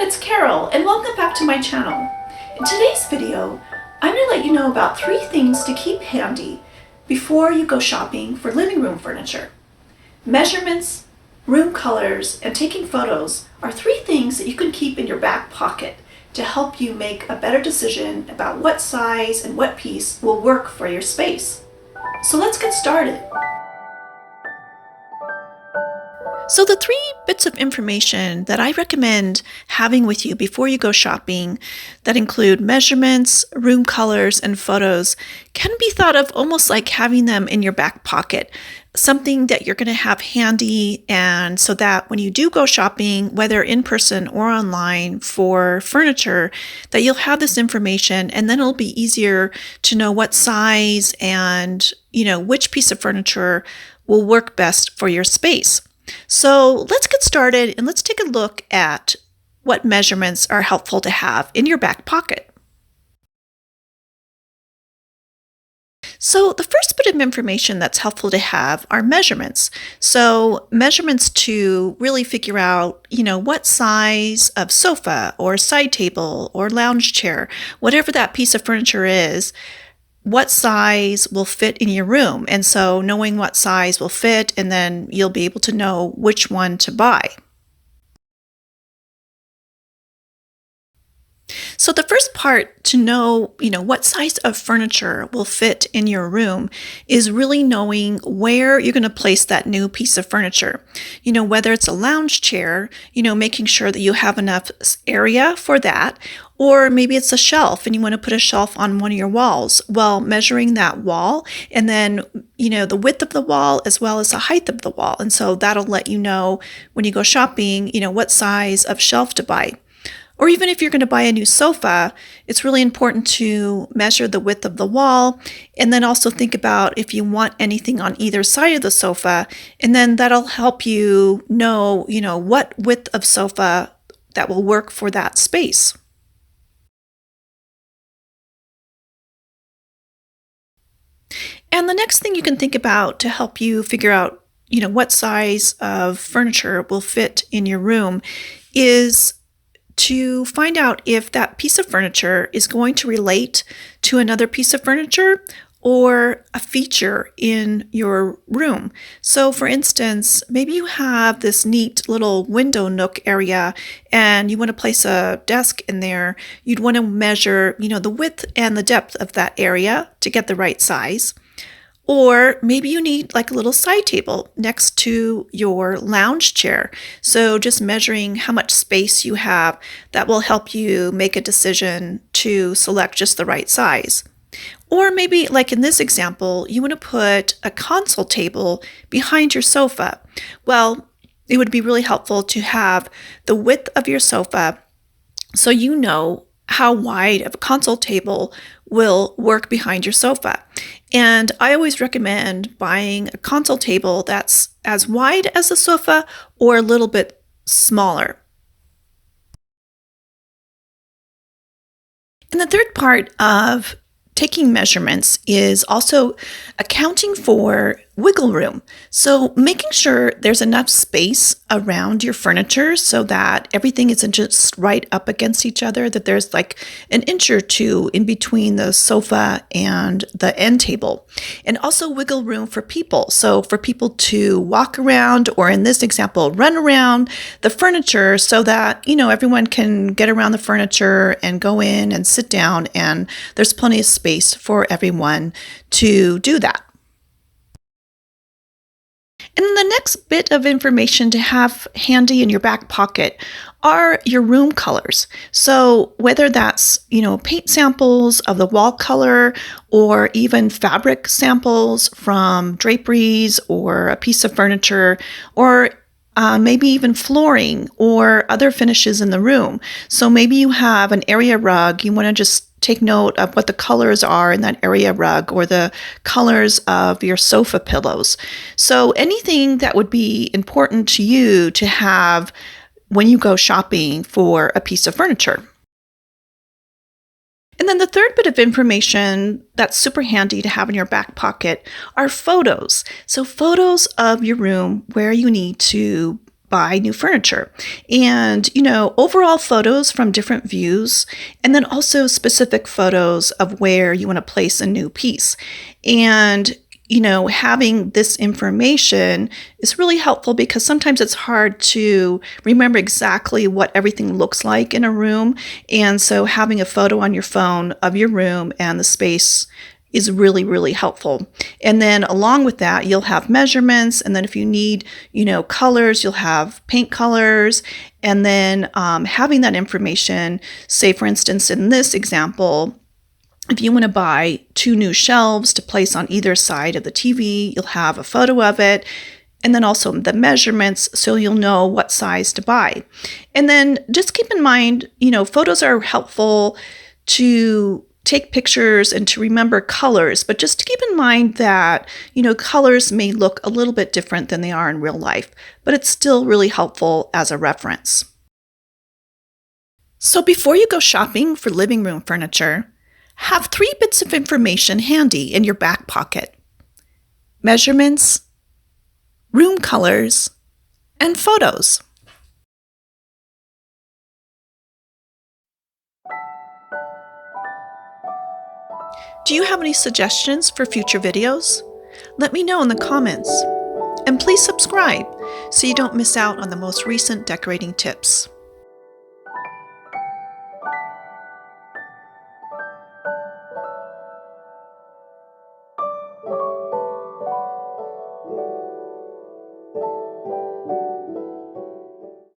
everyone, it's Carol and welcome back to my channel. In today's video, I'm going to let you know about 3 things to keep handy before you go shopping for living room furniture. Measurements, room colors, and taking photos are 3 things that you can keep in your back pocket to help you make a better decision about what size and what piece will work for your space. So let's get started. So the 3 bits of information that I recommend having with you before you go shopping that include measurements, room colors, and photos can be thought of almost like having them in your back pocket, something that you're going to have handy, and so that when you do go shopping, whether in person or online for furniture, that you'll have this information, and then it'll be easier to know what size and which piece of furniture will work best for your space. So let's get started and let's take a look at what measurements are helpful to have in your back pocket. So the first bit of information that's helpful to have are measurements. So measurements to really figure out, what size of sofa or side table or lounge chair, whatever that piece of furniture is, what size will fit in your room. And so knowing what size will fit, and then you'll be able to know which one to buy. So the first part to know, what size of furniture will fit in your room is really knowing where you're going to place that new piece of furniture. Whether it's a lounge chair, making sure that you have enough area for that, or maybe it's a shelf and you want to put a shelf on one of your walls. Well, measuring that wall and then, the width of the wall as well as the height of the wall. And so that'll let you know when you go shopping, what size of shelf to buy. Or even if you're going to buy a new sofa, it's really important to measure the width of the wall, and then also think about if you want anything on either side of the sofa, and then that'll help you know, what width of sofa that will work for that space. And the next thing you can think about to help you figure out, what size of furniture will fit in your room is to find out if that piece of furniture is going to relate to another piece of furniture or a feature in your room. So for instance, maybe you have this neat little window nook area and you want to place a desk in there. You'd want to measure, the width and the depth of that area to get the right size. Or maybe you need like a little side table next to your lounge chair. So just measuring how much space you have, that will help you make a decision to select just the right size. Or maybe like in this example, you want to put a console table behind your sofa. Well, it would be really helpful to have the width of your sofa so you know how wide of a console table will work behind your sofa. And I always recommend buying a console table that's as wide as the sofa or a little bit smaller. And the third part of taking measurements is also accounting for wiggle room. So making sure there's enough space around your furniture so that everything isn't just right up against each other, that there's like an inch or 2 in between the sofa and the end table. And also wiggle room for people. So for people to walk around, or in this example, run around the furniture so that, everyone can get around the furniture and go in and sit down, and there's plenty of space for everyone to do that. And the next bit of information to have handy in your back pocket are your room colors. So whether that's, paint samples of the wall color, or even fabric samples from draperies or a piece of furniture, or maybe even flooring or other finishes in the room. So maybe you have an area rug, you want to just take note of what the colors are in that area rug, or the colors of your sofa pillows. So anything that would be important to you to have when you go shopping for a piece of furniture. And then the third bit of information that's super handy to have in your back pocket are photos. So photos of your room where you need to buy new furniture. And, overall photos from different views, and then also specific photos of where you want to place a new piece. And, having this information is really helpful because sometimes it's hard to remember exactly what everything looks like in a room. And so having a photo on your phone of your room and the space is really, really helpful. And then along with that, you'll have measurements. And then if you need, colors, you'll have paint colors. And then having that information, say, for instance, in this example, if you want to buy 2 new shelves to place on either side of the TV, you'll have a photo of it. And then also the measurements, so you'll know what size to buy. And then just keep in mind, photos are helpful to take pictures and to remember colors, but just to keep in mind that, colors may look a little bit different than they are in real life, but it's still really helpful as a reference. So before you go shopping for living room furniture, have 3 bits of information handy in your back pocket: measurements, room colors, and photos. Do you have any suggestions for future videos? Let me know in the comments. And please subscribe so you don't miss out on the most recent decorating tips.